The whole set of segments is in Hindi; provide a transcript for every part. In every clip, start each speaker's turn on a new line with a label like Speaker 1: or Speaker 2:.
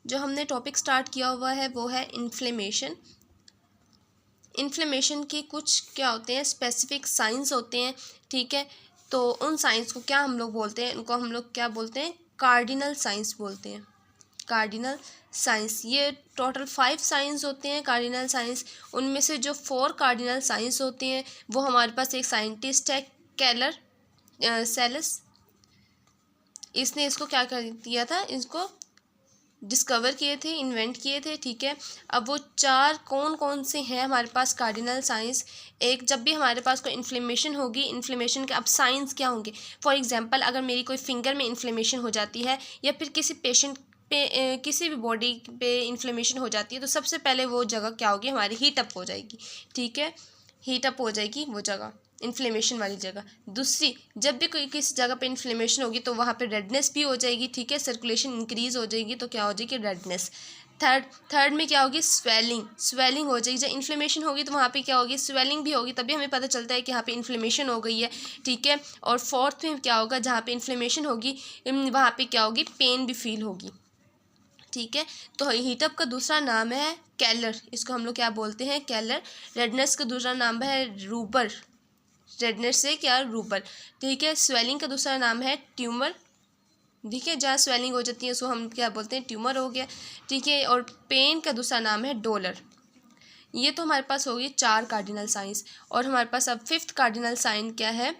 Speaker 1: जो हमने टॉपिक स्टार्ट किया हुआ है वो है इन्फ्लेमेशन। इन्फ्लेमेशन के कुछ क्या होते हैं, स्पेसिफिक साइंस होते हैं, ठीक है। तो उन साइंस को क्या हम लोग बोलते हैं, इनको हम लोग क्या बोलते हैं, कार्डिनल साइंस बोलते हैं। कार्डिनल साइंस, ये टोटल 5 साइंस होते हैं कार्डिनल साइंस। उनमें से जो 4 कार्डिनल साइंस होते हैं वो हमारे पास एक साइंटिस्ट है केलर सेलस, इसने इसको क्या कर दिया था, इसको डिस्कवर किए थे, इन्वेंट किए थे, ठीक है। अब वो 4 कौन कौन से हैं हमारे पास कार्डिनल साइंस। एक, जब भी हमारे पास कोई इन्फ्लेमेशन होगी, इन्फ्लेमेशन के अब साइंस क्या होंगे। फॉर एग्जांपल अगर मेरी कोई फिंगर में इन्फ्लेमेशन हो जाती है या फिर किसी पेशेंट पे किसी भी बॉडी पे इन्फ्लेमेशन हो जाती है तो सबसे पहले वो जगह क्या होगी, हमारी हीट अप हो जाएगी, ठीक है। हीट अप हो जाएगी वो जगह, इन्फ्लेमेशन वाली जगह। दूसरी, जब भी कोई किसी जगह पे इन्फ्लेमेशन होगी तो वहाँ पे रेडनेस भी हो जाएगी, ठीक है, सर्कुलेशन इंक्रीज हो जाएगी तो क्या हो जाएगी, रेडनेस। थर्ड में क्या होगी, स्वेलिंग हो जाएगी। जब इन्फ्लेमेशन होगी तो वहाँ पे क्या होगी, स्वेलिंग भी होगी, तभी हमें पता चलता है कि यहाँ पे इन्फ्लेमेशन हो गई है, ठीक है। और फोर्थ में क्या होगा, जहाँ पे इन्फ्लेमेशन होगी वहाँ पे क्या होगी, पेन भी फील होगी, ठीक है। तो हीटअप का दूसरा नाम है केलर, इसको हम लोग क्या बोलते हैं, केलर। रेडनेस का दूसरा नाम है रूबर, रेडनेस से क्या, रूबर, ठीक है। स्वेलिंग का दूसरा नाम है ट्यूमर, ठीक है, जहाँ स्वेलिंग हो जाती है उसको हम क्या बोलते हैं, ट्यूमर हो गया, ठीक है। और पेन का दूसरा नाम है डोलर। ये तो हमारे पास होगी 4 कार्डिनल साइंस। और हमारे पास अब 5th कार्डिनल साइन क्या है,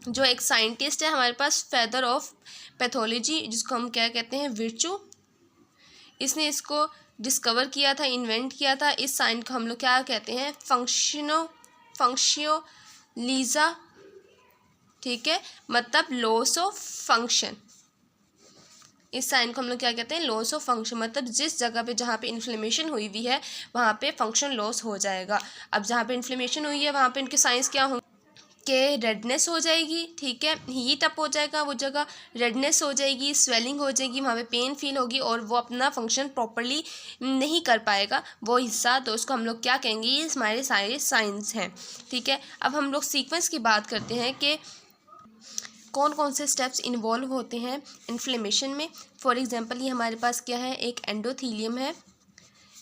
Speaker 1: जो एक साइंटिस्ट है हमारे पास, फादर ऑफ पैथोलॉजी, जिसको हम क्या कहते हैं, विर्चू। इसने इसको डिस्कवर किया था, इन्वेंट किया था। इस साइन को हम लोग क्या कहते हैं, फंक्शियोलिज़ा, ठीक है, मतलब लॉस ऑफ फंक्शन। इस साइन को हम लोग क्या कहते हैं, लॉस ऑफ फंक्शन, मतलब जिस जगह पे जहाँ पे इन्फ्लेमेशन हुई हुई है वहाँ पे फंक्शन लॉस हो जाएगा। अब जहाँ पे इन्फ्लेमेशन हुई है वहाँ पे इनके साइंस क्या होंगे, कि रेडनेस हो जाएगी, ठीक है, हीट अप हो जाएगा वो जगह, रेडनेस हो जाएगी, स्वेलिंग हो जाएगी, वहाँ पे पेन फील होगी और वो अपना फंक्शन प्रॉपर्ली नहीं कर पाएगा वो हिस्सा। तो उसको हम लोग क्या कहेंगे, ये हमारे सारे साइंस हैं, ठीक है। अब हम लोग सीक्वेंस की बात करते हैं कि कौन कौन से स्टेप्स इन्वॉल्व होते हैं इन्फ्लेमेशन में। फॉर एग्जांपल ये हमारे पास क्या है, एक एंडोथीलियम है,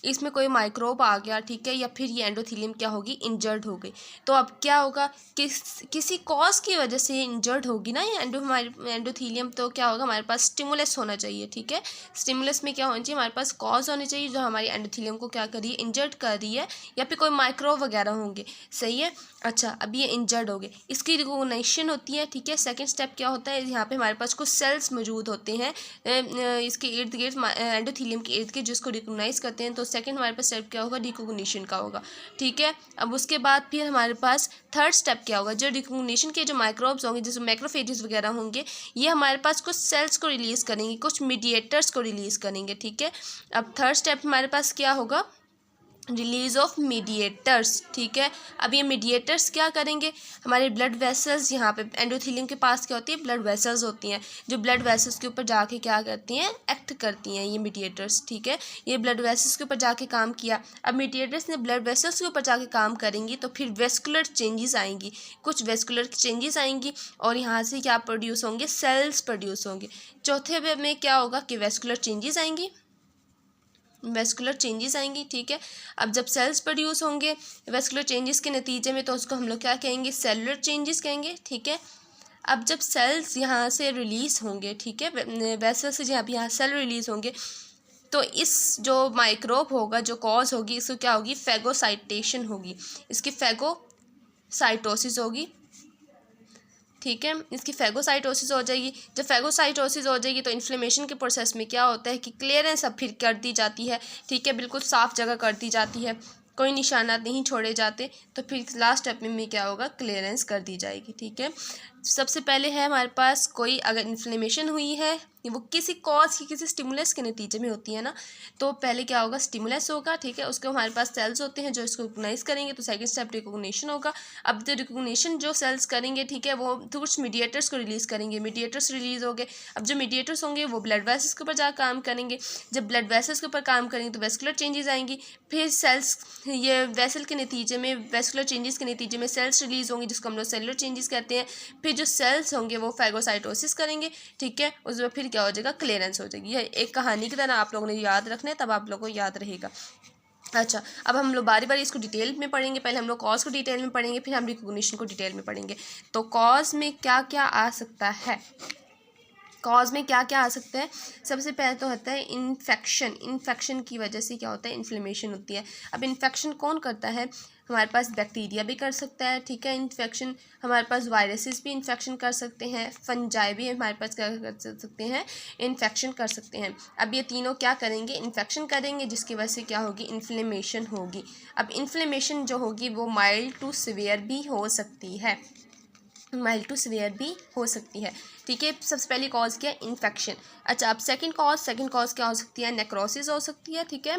Speaker 1: इसमें कोई माइक्रोब आ गया, ठीक है, या फिर ये एंडोथीलियम क्या होगी, इंजर्ड हो गई। तो अब क्या होगा, किसी कॉज की वजह से इंजर्ड होगी ना ये हमारी एंडोथीलियम, तो क्या होगा, हमारे पास स्टिमुलस होना चाहिए, ठीक है। स्टिमुलस में क्या होना चाहिए, हमारे पास कॉज होनी चाहिए जो हमारी एंडोथीलियम को क्या कर रही है, इंजर्ड कर रही है, या फिर कोई माइक्रोब वगैरह होंगे, सही है। अच्छा, अब ये इंजर्ड हो गए, इसकी रिकॉग्निशन होती है, ठीक है। सेकेंड स्टेप क्या होता है, यहाँ पे हमारे पास कुछ सेल्स मौजूद होते हैं इसके इर्द गिर्द, एंडोथीलियम के इर्द गिर्द, जिसको रिकॉग्नाइज करते हैं। तो सेकंड हमारे पास स्टेप क्या होगा, रिकॉग्निशन का होगा, ठीक है। अब उसके बाद फिर हमारे पास थर्ड स्टेप क्या होगा, जो रिकॉग्निशन के जो माइक्रोब्स होंगे, जैसे मैक्रोफेजेस वगैरह होंगे, ये हमारे पास कुछ सेल्स को रिलीज़ करेंगे, कुछ मीडिएटर्स को रिलीज़ करेंगे, ठीक है। अब थर्ड स्टेप हमारे पास क्या होगा, रिलीज ऑफ मीडिएटर्स, ठीक है। अब ये मीडिएटर्स क्या करेंगे, हमारे ब्लड वेसल्स, यहाँ पे एंडोथीलियम के पास क्या होती है, ब्लड वेसल्स होती हैं, जो ब्लड वेसल्स के ऊपर जाके क्या करती हैं, एक्ट करती हैं ये मीडिएटर्स, ठीक है। ये ब्लड वेसल्स के ऊपर जाके काम किया। अब मीडिएटर्स ने ब्लड वेसल्स के ऊपर जाके काम करेंगी तो फिर वेस्कुलर चेंजेस आएंगी, कुछ वेस्कुलर चेंजेस आएंगी और यहाँ से क्या प्रोड्यूस होंगे, सेल्स प्रोड्यूस होंगे। चौथे वे में क्या होगा कि वेस्कुलर चेंजेस आएंगी, वेस्कुलर चेंजेस आएंगी, ठीक है। अब जब सेल्स प्रोड्यूस होंगे वेस्कुलर चेंजेस के नतीजे में, तो उसको हम लोग क्या कहेंगे, सेलुलर चेंजेस कहेंगे, ठीक है। अब जब सेल्स यहाँ से रिलीज़ होंगे, ठीक है, वेसल से जब यहाँ सेल रिलीज़ होंगे तो इस जो माइक्रोब होगा, जो कॉज होगी, इसको क्या होगी, फैगोसाइटेशन होगी, इसकी फैगोसाइटोसिस होगी, ठीक है। इसकी फैगोसाइटोसिस हो जाएगी। जब फैगोसाइटोसिस हो जाएगी तो इन्फ्लेमेशन के प्रोसेस में क्या होता है कि क्लियरेंस अब फिर कर दी जाती है, ठीक है, बिल्कुल साफ़ जगह कर दी जाती है, कोई निशानात नहीं छोड़े जाते। तो फिर लास्ट स्टेप में क्या होगा, क्लियरेंस कर दी जाएगी, ठीक है। सबसे पहले है हमारे पास कोई अगर इन्फ्लेमेशन हुई है, वो किसी कॉज की, किसी स्टिमुलस के नतीजे में होती है ना, तो पहले क्या होगा, स्टिमुलस होगा, ठीक है। उसके हमारे पास सेल्स होते हैं जो इसको रिकॉग्नाइज करेंगे, तो सेकंड स्टेप रिकॉग्निशन होगा। अब जो रिकॉग्निशन जो सेल्स करेंगे, ठीक है, वो कुछ मीडिएटर्स को रिलीज़ करेंगे, मीडिएटर्स रिलीज़ हो गए। अब जो मीडिएटर्स होंगे वो ब्लड वेसल्स के ऊपर जाकर काम करेंगे, जब ब्लड वेसल्स के ऊपर काम करेंगे तो वेस्कुलर चेंजेस आएंगी, फिर सेल्स, ये वेसल के नतीजे में, वेस्कुलर चेंजेस के नतीजे में सेल्स रिलीज़ होंगी, जिसको हम लोग सेलुलर चेंजेस कहते हैं। फिर जो सेल्स होंगे वो फैगोसाइटोसिस करेंगे, ठीक है, उसमें फिर क्या हो जाएगा, क्लियरेंस हो जाएगी। यह एक कहानी की तरह आप लोगों ने याद रखना है, तब आप लोगों को याद रहेगा। अच्छा, अब हम लोग बारी बारी इसको डिटेल में पढ़ेंगे। पहले हम लोग कॉज को डिटेल में पढ़ेंगे, फिर हम रिकॉग्निशन को डिटेल में पढ़ेंगे। तो कॉज में क्या क्या आ सकता है, कॉज में क्या क्या आ सकता है, सबसे पहले तो होता है इन्फेक्शन। इन्फेक्शन की वजह से क्या होता है, इन्फ्लेमेशन होती है। अब इन्फेक्शन कौन करता है, हमारे पास बैक्टीरिया भी कर सकता है, ठीक है, इन्फेक्शन, हमारे पास वायरसेस भी इन्फेक्शन कर सकते हैं, फंजाई भी हमारे पास क्या कर सकते हैं, इन्फेक्शन कर सकते हैं। अब ये तीनों क्या करेंगे, इन्फेक्शन करेंगे, जिसकी वजह से क्या होगी, इन्फ्लेमेशन होगी। अब इन्फ्लेमेशन जो होगी वो माइल्ड टू सीवियर भी हो सकती है, माइल्ड टू सीवियर भी हो सकती है, ठीक है। सबसे पहली कॉज क्या है, इन्फेक्शन। अच्छा, अब सेकंड कॉज क्या हो सकती है, नेक्रोसिस हो सकती है, ठीक है।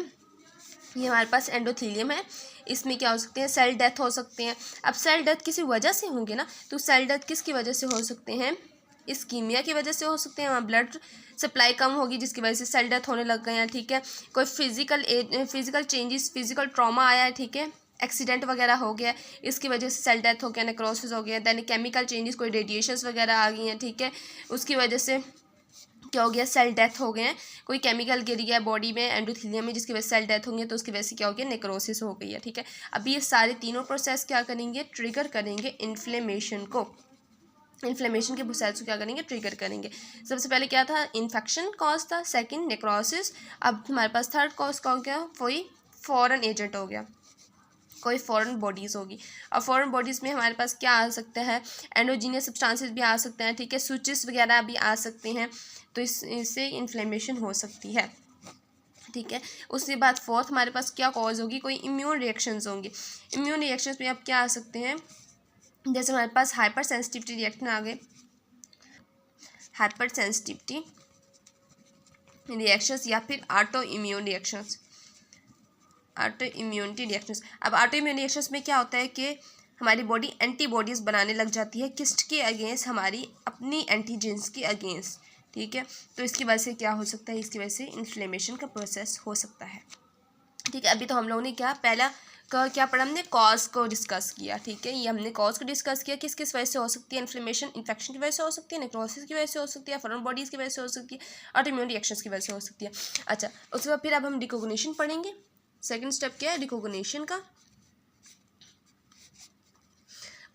Speaker 1: ये हमारे पास एंडोथेलियम है, इसमें क्या हो सकते हैं, सेल डेथ हो सकते हैं। अब सेल डेथ किसी वजह से होंगे ना, तो सेल डेथ किसकी वजह से हो सकते हैं, इस्कीमिया की वजह से हो सकते हैं, वहाँ ब्लड सप्लाई कम होगी जिसकी वजह से सेल डेथ होने लग गए हैं, ठीक है। कोई फिजिकल चेंजेस, फिजिकल ट्रॉमा आया है, ठीक है, एक्सीडेंट वगैरह हो गया, इसकी वजह से सेल डेथ हो गया, नेक्रोसिस हो गया। दैन केमिकल चेंजेस, कोई रेडिएशंस वगैरह आ गई हैं, ठीक है, उसकी वजह से क्या हो गया, सेल डेथ हो गए हैं। कोई केमिकल गिर गया बॉडी में, एंडोथेलियम में, जिसकी वजह से सेल डेथ होंगे, तो उसकी वजह से क्या हो गया, नेक्रोसिस हो गई है, ठीक है। अब ये सारे तीनों प्रोसेस क्या करेंगे, ट्रिगर करेंगे इन्फ्लेमेशन को, इन्फ्लेमेशन के प्रोसेस को क्या करेंगे, ट्रिगर करेंगे। सबसे पहले क्या था, इन्फेक्शन कॉज था, सेकंड नेक्रोसिस। अब हमारे पास थर्ड कॉज का हो गया, कोई फॉरेन एजेंट हो गया, कोई फॉरेन बॉडीज़ होगी। और फॉरेन बॉडीज़ में हमारे पास क्या आ सकता है, एंडोजीनियस सब्सटेंसेस भी आ सकते हैं, ठीक है, स्विचेस वगैरह भी आ सकते हैं, तो इससे इन्फ्लेमेशन हो सकती है, ठीक है। उसके बाद फोर्थ हमारे पास क्या कॉज होगी, कोई इम्यून रिएक्शंस होंगे। इम्यून रिएक्शंस में अब क्या आ सकते हैं, जैसे हमारे पास हाइपर सेंसिटिविटी रिएक्शन आ गए, हाइपर सेंसिटिविटी रिएक्शंस, या फिर auto immune reactions, auto immunity reactions. अब ऑटो इम्यून रिएक्शंस में क्या होता है कि हमारी बॉडी एंटीबॉडीज़ बनाने लग जाती है किस्ट के अगेंस्ट, हमारी अपनी एंटीजेंस के अगेंस्ट, ठीक है। तो इसकी वजह से क्या हो सकता है, इसकी वजह से इन्फ्लेमेशन का प्रोसेस हो सकता है, ठीक है। अभी तो हम लोगों ने पहला क्या पढ़ा, हमने कॉज को डिस्कस किया, ठीक है। ये हमने कॉज को डिस्कस किया, किस किस वजह से हो सकती है इन्फ्लेमेशन, इन्फेक्शन की वजह से हो सकती है, नेक्रोसिस की वजह से हो सकती है, फॉरेन बॉडीज़ की वजह से हो सकती है, और इम्यून रिएक्शंस की वजह से हो सकती है। अच्छा, उसके बाद फिर अब हम रिकॉग्निशन पढ़ेंगे। सेकंड स्टेप क्या है, रिकॉग्निशन का,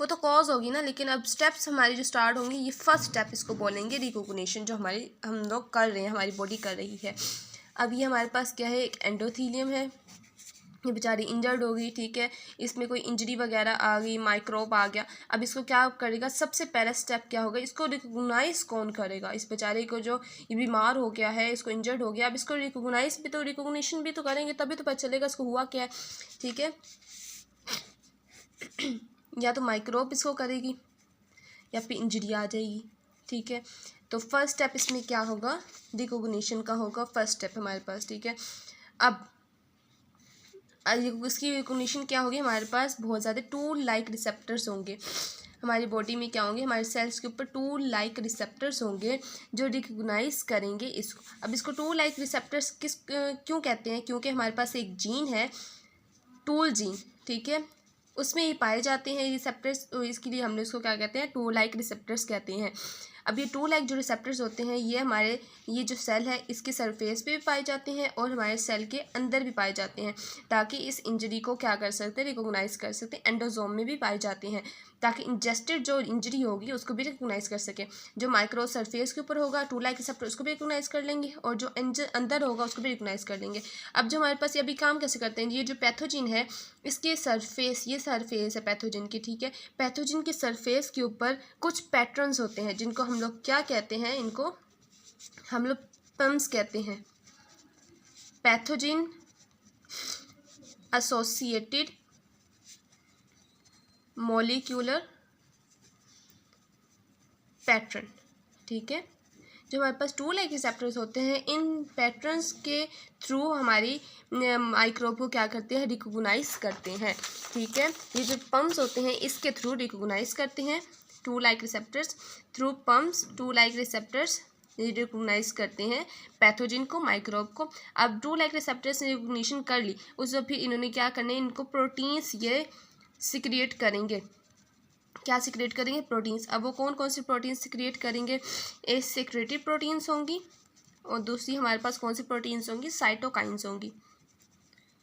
Speaker 1: वो तो कॉज होगी ना, लेकिन अब स्टेप्स हमारी जो स्टार्ट होंगी, ये फर्स्ट स्टेप इसको बोलेंगे रिकॉग्निशन, जो हम लोग कर रहे हैं, हमारी बॉडी कर रही है। अब ये हमारे पास क्या है, एक एंडोथेलियम है, ये बेचारी इंजर्ड होगी, ठीक है, इसमें कोई इंजरी वगैरह आ गई, माइक्रोब आ गया। अब इसको क्या करेगा, सबसे पहला स्टेप क्या होगा, इसको रिकॉग्नाइज कौन करेगा, इस बेचारे को जो ये बीमार हो गया है, इसको इंजर्ड हो गया, अब इसको रिकॉग्नाइज भी तो, रिकॉग्निशन भी तो करेंगे, तभी तो पता चलेगा इसको हुआ क्या है, ठीक है। या तो माइक्रोब इसको करेगी, या फिर इंजरी आ जाएगी, ठीक है। तो फर्स्ट स्टेप इसमें क्या होगा, रिकॉग्निशन का होगा फर्स्ट स्टेप हमारे पास, ठीक है। अब इसकी रिकॉग्निशन क्या होगी, हमारे पास बहुत ज़्यादा टूल लाइक रिसेप्टर्स होंगे हमारी बॉडी में, क्या होंगे, हमारे सेल्स के ऊपर टूल लाइक रिसेप्टर्स होंगे जो रिकॉग्नाइज करेंगे इसको। अब इसको टूल लाइक रिसेप्टर्स क्यों कहते हैं, क्योंकि हमारे पास एक जीन है, टूल जीन, ठीक है, उसमें ही पाए जाते हैं रिसेप्टर्स, तो इसके लिए हमने इसको क्या कहते हैं, टू लाइक रिसेप्टर्स कहते हैं। अब ये टू लाइक जो रिसेप्टर्स होते हैं, ये हमारे ये जो सेल है इसके सरफेस पे भी पाए जाते हैं और हमारे सेल के अंदर भी पाए जाते हैं, ताकि इस इंजरी को क्या कर सकते हैं, रिकॉग्नाइज कर सकते हैं। एंडोसोम में भी पाए जाते हैं, ताकि इंजेस्टेड जो इंजरी होगी उसको भी रिकॉग्नाइज कर सके। जो माइक्रो सरफेस के ऊपर होगा टू लाइक रिसेप्टर, उसको भी रिकॉग्नाइज कर लेंगे, और जो अंदर होगा उसको भी रिकॉग्नाइज कर लेंगे। अब जो हमारे पास ये अभी काम कैसे करते हैं, ये जो पैथोजिन है इसके सरफेस, ये सरफेस है पैथोजिन की, ठीक है, पैथोजिन के सरफेस के ऊपर कुछ पैटर्न्स होते हैं जिनको हम लोग क्या कहते हैं, इनको हम लोग पम्स कहते हैं, पैथोजिन एसोसिएटेड मॉलिक्यूलर पैटर्न, ठीक है। जो हमारे पास टू लाइक रिसेप्टर्स होते हैं, इन पैटर्न्स के थ्रू हमारी माइक्रोब को क्या करते हैं, रिकॉग्नाइज करते हैं, ठीक है। ये जो पम्प्स होते हैं इसके थ्रू रिकॉग्नाइज करते हैं, toll like receptors through PAMPs, toll like receptors recognise करते हैं पैथोजिन को, माइक्रोब को। अब टू लाइक रिसेप्टर्स ने रिकॉग्निशन कर ली, उससे फिर इन्होंने क्या करना है, इनको प्रोटीन्स ये सिक्रिएट करेंगे, क्या सिक्रिएट करेंगे, प्रोटीन्स। अब वो कौन कौन सी प्रोटीन्स सिक्रिएट करेंगे, एक सिक्रेटरी प्रोटीन्स होंगी और दूसरी हमारे पास कौन सी प्रोटीन्स होंगी, साइटोकाइंस होंगी।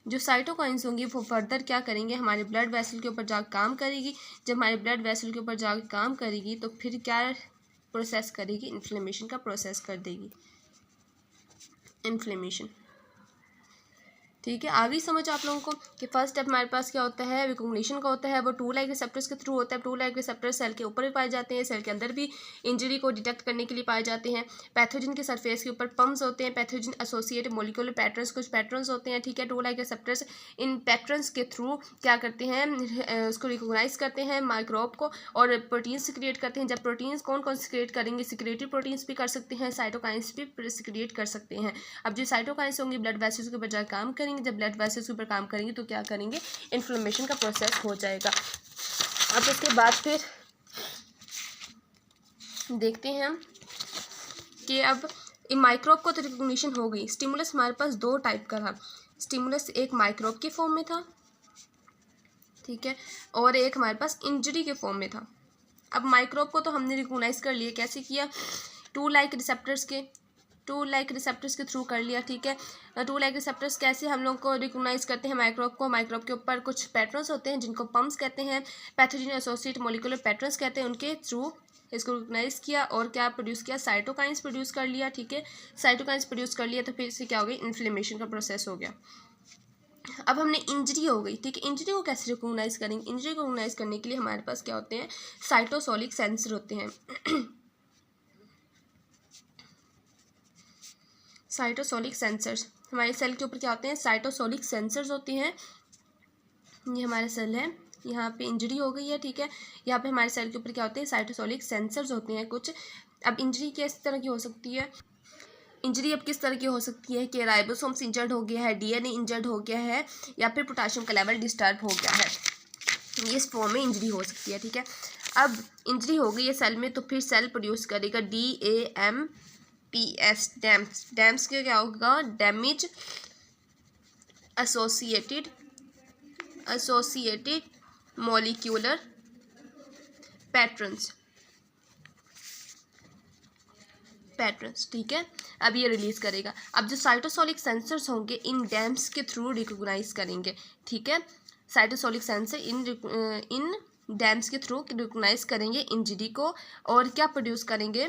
Speaker 1: जो साइटोकाइंस होंगी वो फर्दर क्या करेंगे, हमारे ब्लड वेसल के ऊपर जाकर काम करेगी। जब हमारे ब्लड वेसल के ऊपर जाकर काम करेगी तो फिर क्या प्रोसेस करेगी, इन्फ्लेमेशन का प्रोसेस कर देगी, इन्फ्लेमेशन। ठीक है, आ गई समझ आप लोगों को कि फर्स्ट स्टेप हमारे पास क्या होता है, रिकॉग्निशन का होता है। वो टू लाइक रिसेप्टर्स के थ्रू होता है। टू लाइक रिसेप्टर सेल के ऊपर भी पाए जाते हैं, सेल के अंदर भी इंजरी को डिटेक्ट करने के लिए पाए जाते हैं। पैथोजन के सरफेस के ऊपर पम्प्स होते हैं, पैथोजन एसोसिएटेड मोलिकुलर पैटर्न्स, कुछ पैटर्न्स होते हैं। ठीक है, टू लाइक रिसेप्टर्स इन पैटर्न्स के थ्रू क्या करते हैं, उसको रिकोगनाइज करते हैं माइक्रोब को और प्रोटीन्स क्रिएट करते हैं। जब प्रोटीन्स कौन कौन से क्रिएट करेंगे, सिक्रेटरी प्रोटीन्स भी कर सकते हैं, साइटोकाइंस भी सिक्रिएट कर सकते हैं। अब जो साइटोकाइंस होंगे ब्लड वेसल्स के ऊपर जाकर काम करेंगे। जब ब्लड वेसल्स पर काम करेंगे तो क्या करेंगे, इन्फ्लेमेशन का प्रोसेस हो जाएगा। अब इसके बाद फिर देखते हैं हम कि अब माइक्रोब को तो रिकॉग्निशन हो गई। स्टिमुलस हमारे पास दो टाइप का था। स्टिमुलस एक माइक्रोब के फॉर्म में था, ठीक है, और एक हमारे पास इंजरी के फॉर्म में था। अब माइक्रोब को तो हमने रिकॉग्नाइज कर लिया, कैसे किया, टू लाइक रिसेप्टर्स के थ्रू कर लिया। ठीक है, टू लाइक रिसेप्टर्स कैसे हम लोग को रिकॉग्नाइज करते हैं माइक्रोब को, माइक्रोब के ऊपर कुछ पैटर्न्स होते हैं जिनको पम्प्स कहते हैं, पैथोजन एसोसिएट मोलिकुलर पैटर्न्स कहते हैं, उनके थ्रू इसको रिकॉग्नाइज किया और क्या प्रोड्यूस किया, साइटोकाइंस प्रोड्यूस कर लिया। ठीक है, साइटोकाइंस प्रोड्यूस कर लिया तो फिर इससे क्या हो गया, इन्फ्लेमेशन का प्रोसेस हो गया। अब हमने इंजरी हो गई, ठीक है, इंजरी को कैसे रिकॉग्नाइज करेंगे, इंजरी को रिकॉग्नाइज करने के लिए हमारे पास क्या होते हैं, साइटोसोलिक सेंसर होते हैं। साइटोसोलिक सेंसर्स हमारे सेल के ऊपर क्या होते हैं, साइटोसोलिक सेंसर्स होते हैं। ये हमारा सेल है, यहाँ पे इंजरी हो गई है, ठीक है, यहाँ पे हमारे सेल के ऊपर क्या होते हैं, साइटोसोलिक सेंसर्स होते हैं कुछ। अब इंजरी किस तरह की हो सकती है, इंजरी अब किस तरह की हो सकती है कि राइबोसोम्स इंजर्ड हो गया है, डीएनए इंजर्ड हो गया है, या फिर पोटाशियम का लेवल डिस्टर्ब हो गया है, ये इस फॉर्म में इंजरी हो सकती है। ठीक है, अब इंजरी हो गई है सेल में तो फिर सेल प्रोड्यूस करेगा DAMPs, डैम्स के क्या होगा, डैमेज एसोसिएटेड मॉलिक्यूलर पैटर्न्स। ठीक है, अब ये रिलीज करेगा। अब जो साइटोसोलिक सेंसर्स होंगे इन डैम्स के थ्रू रिकॉग्नाइज करेंगे। ठीक है, साइटोसोलिक सेंसर इन डैम्स के थ्रू रिकॉग्नाइज करेंगे इंजरी को और क्या प्रोड्यूस करेंगे,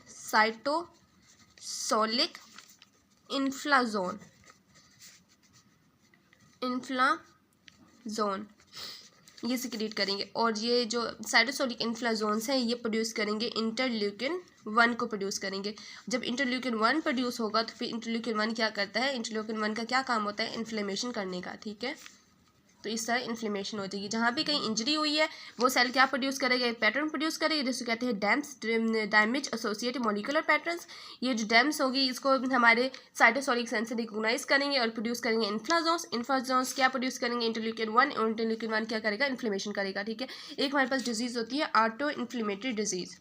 Speaker 1: साइटोसोलिक इन्फ्लाजोन ये सिक्रिएट करेंगे। और ये जो साइटोसोलिक इन्फ्लाजोन्स हैं ये प्रोड्यूस करेंगे इंटरल्यूकिन 1 को प्रोड्यूस करेंगे। जब इंटरल्यूकिन 1 प्रोड्यूस होगा तो फिर इंटरल्यूकिन 1 क्या करता है, इंटरल्यूकिन 1 का क्या काम होता है, इन्फ्लेमेशन करने का। ठीक है, तो इस तरह इन्फ्लेमेशन हो जाएगी। जहाँ भी कहीं इंजरी हुई है वो सेल क्या प्रोड्यूस करेगा, एक पैटर्न प्रोड्यूस करेगा जिसको कहते हैं dams, damage associated molecular patterns. ये जो डैम्स होगी इसको हमारे साइटोसोलिक सेंसर रिकॉग्नाइज करेंगे और प्रोड्यूस करेंगे इन्फ्लाजोन्स क्या प्रोड्यूस करेंगे, इंटरल्यूकिन 1, और इंटरल्यूकिन 1 क्या करेगा, इन्फ्लेमेशन करेगा। ठीक है, एक हमारे पास डिजीज़ होती है ऑटो इन्फ्लेमेटरी डिजीज़।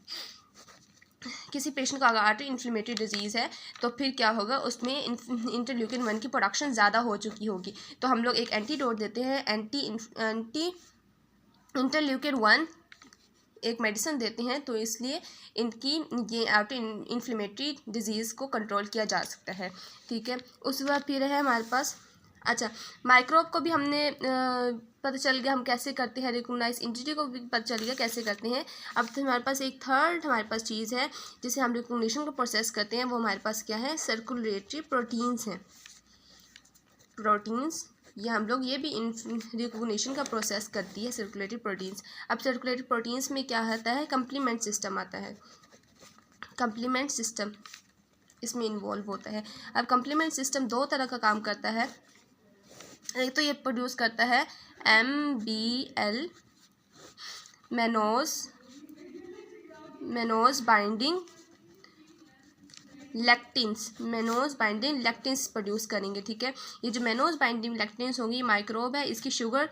Speaker 1: किसी पेशेंट को अगर ऑटो इन्फ्लेमेटरी डिजीज़ है तो फिर क्या होगा, उसमें इंटरल्यूकिन 1 की प्रोडक्शन ज़्यादा हो चुकी होगी तो हम लोग एक एंटीडोट देते हैं, एंटी इंटरल्यूकिन 1 एक मेडिसिन देते हैं, तो इसलिए इनकी ये ऑटो इन्फ्लेमेटरी डिजीज़ को कंट्रोल किया जा सकता है। ठीक है, उसके बाद फिर है हमारे पास, अच्छा, माइक्रोब को भी हमने पता चल गया हम कैसे करते हैं रिकॉग्नाइज, इंजरी को भी पता चल गया कैसे करते हैं। अब तो हमारे पास एक थर्ड हमारे पास चीज़ है जिसे हम रिकॉग्निशन को प्रोसेस करते हैं, वो हमारे पास क्या है, सर्कुलेटरी प्रोटीन्स हैं। प्रोटीन्स ये हम लोग ये भी रिकॉग्निशन का प्रोसेस करती है, सर्कुलेटरी प्रोटीन्स। अब सर्कुलेटरी प्रोटीन्स में क्या आता है, कंप्लीमेंट सिस्टम आता है, कंप्लीमेंट सिस्टम इसमें इन्वॉल्व होता है। अब कंप्लीमेंट सिस्टम दो तरह का काम करता है, एक तो ये प्रोड्यूस करता है MBL mannose binding lectins produce करेंगे। ठीक है, ये जो मेनोज बाइंडिंग लेक्टिन्स होंगी माइक्रोब है, इसकी शुगर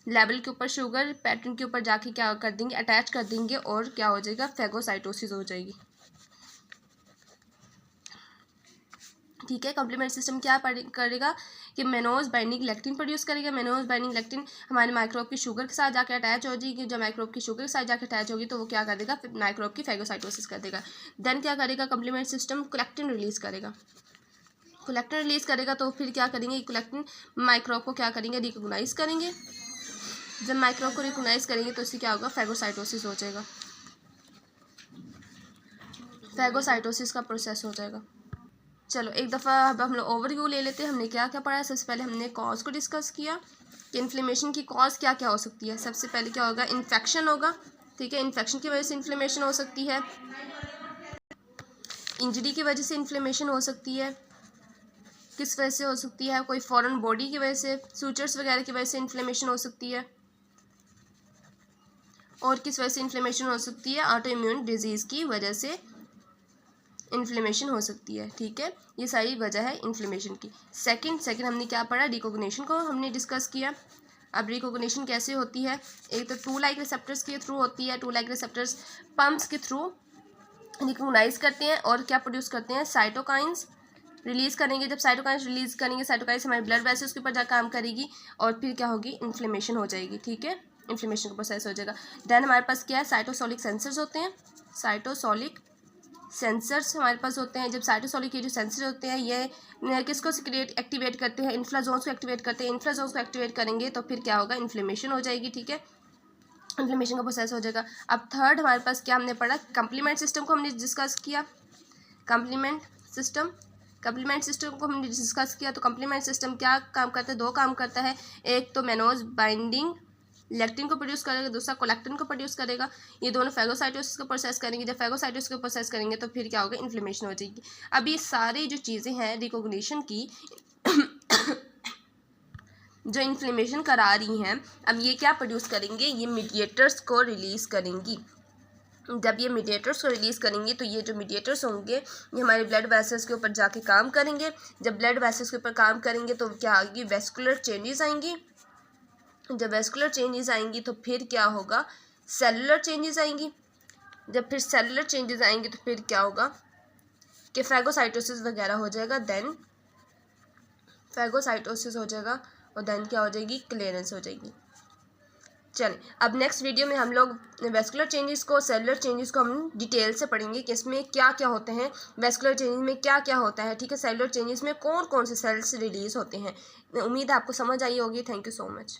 Speaker 1: लेवल के ऊपर, शुगर पैटर्न के ऊपर जाके क्या कर देंगे, अटैच कर देंगे और क्या हो जाएगा, फेगोसाइटोसिस हो जाएगी। ठीक है। कॉम्प्लीमेंट सिस्टम क्या करेगा कि मेनोज बाइंडिंग लेक्टिन प्रोड्यूस करेगा। मेनोज बाइंडिंग लेक्टिन हमारे माइक्रोब की शुगर के साथ जाकर अटैच हो जाएगी। जब माइक्रोब की शुगर के साथ जाकर अटैच होगी तो वो क्या कर देगा, फिर माइक्रोब की फैगोसाइटोसिस कर देगा। देन क्या करेगा कॉम्प्लीमेंट सिस्टम, कोलेक्टिन रिलीज करेगा। कोलेक्टिन रिलीज करेगा तो फिर क्या करेंगे, कोलेक्टिन माइक्रोब को क्या करेंगे, रिकॉग्नाइज करेंगे। जब माइक्रोब को रिकॉग्नाइज करेंगे तो इससे क्या होगा, फैगोसाइटोसिस हो जाएगा। फैगोसाइटोसिस का प्रोसेस हो जाएगा। चलो एक दफ़ा अब हम लोग ओवरव्यू ले लेते हैं। हमने क्या क्या पढ़ा है। सबसे पहले हमने कॉज को डिस्कस किया कि इन्फ्लेमेशन की कॉज क्या क्या हो सकती है। सबसे पहले क्या होगा, इन्फेक्शन होगा। ठीक है, इन्फेक्शन की वजह से इन्फ्लेमेशन हो सकती है। इंजरी की वजह से इन्फ्लेमेशन हो सकती है। किस वजह से हो सकती है, कोई फॉरेन बॉडी की वजह से, सूचर्स वगैरह की वजह से इन्फ्लेमेशन हो सकती है। और किस वजह से इन्फ्लेमेशन हो सकती है, ऑटो इम्यून डिजीज़ की वजह से इन्फ्लेमेशन हो सकती है। ठीक है, ये सारी वजह है इन्फ्लेमेशन की। सेकंड हमने क्या पढ़ा, रिकॉग्निशन को हमने डिस्कस किया। अब रिकॉग्निशन कैसे होती है, एक तो टू लाइक रिसेप्टर्स के थ्रू होती है। टू लाइक रिसेप्टर्स पम्प्स के थ्रू रिकॉग्नाइज करते हैं और क्या प्रोड्यूस करते हैं, साइटोकाइंस रिलीज़ करेंगे। जब साइटोकाइंस रिलीज़ करेंगे, साइटोकाइंस हमारे ब्लड वेसल्स के ऊपर जा काम करेगी और फिर क्या होगी, इन्फ्लेमेशन हो जाएगी। ठीक है, इन्फ्लेमेशन का प्रोसेस हो जाएगा। देन हमारे पास क्या है, साइटोसोलिक सेंसर्स होते हैं। साइटोसोलिक सेंसर्स हमारे पास होते हैं। जब साइटोसोलिक के जो सेंसर होते हैं ये किसको एक्टिवेट करते हैं, इन्फ्लाजोन्स को एक्टिवेट करते हैं। इन्फ्लाजोन्स को एक्टिवेट करेंगे तो फिर क्या होगा, इन्फ्लेमेशन हो जाएगी। ठीक है, इन्फ्लेमेशन का प्रोसेस हो जाएगा। अब थर्ड हमारे पास क्या हमने पढ़ा, कम्प्लीमेंट सिस्टम को हमने डिस्कस किया। कम्प्लीमेंट सिस्टम को हमने डिस्कस किया। तो कम्प्लीमेंट सिस्टम क्या काम करता है, दो काम करता है। एक तो मेनोज बाइंडिंग लेक्टिन को प्रोड्यूस करेगा, दूसरा कोलेक्टिन को प्रोड्यूस करेगा। ये दोनों फैगोसाइटोसिस को प्रोसेस करेंगे। जब फैगोसाइटोसिस को प्रोसेस करेंगे तो फिर क्या होगा, इन्फ्लेमेशन हो जाएगी। अब ये सारी जो चीज़ें हैं रिकॉग्निशन की जो इन्फ्लेमेशन करा रही हैं, अब ये क्या प्रोड्यूस करेंगे, ये मीडिएटर्स को रिलीज़ करेंगी। जब ये मीडिएटर्स को रिलीज़ करेंगे तो ये जो मीडिएटर्स होंगे ये हमारे ब्लड वेसल्स के ऊपर जाके काम करेंगे। जब ब्लड वेसल्स के ऊपर काम करेंगे तो क्या आएगी, वेस्कुलर चेंजेस आएंगी। जब वेस्कुलर चेंजेस आएंगी तो फिर क्या होगा, सेलुलर चेंजेस आएंगी। जब फिर सेलुलर चेंजेस आएंगे तो फिर क्या होगा कि फैगोसाइटोसिस वगैरह हो जाएगा। देन फैगोसाइटोसिस हो जाएगा और देन क्या हो जाएगी, क्लियरेंस हो जाएगी। चलें, अब नेक्स्ट वीडियो में हम लोग वेस्कुलर चेंजेस को, सेलुलर चेंजेस को हम डिटेल से पढ़ेंगे कि इसमें क्या क्या होते हैं, वेस्कुलर चेंजेस में क्या क्या होता है। ठीक है, सेलुलर चेंजेस में कौन कौन से सेल्स रिलीज़ होते हैं। उम्मीद है आपको समझ आई होगी। Thank you so much.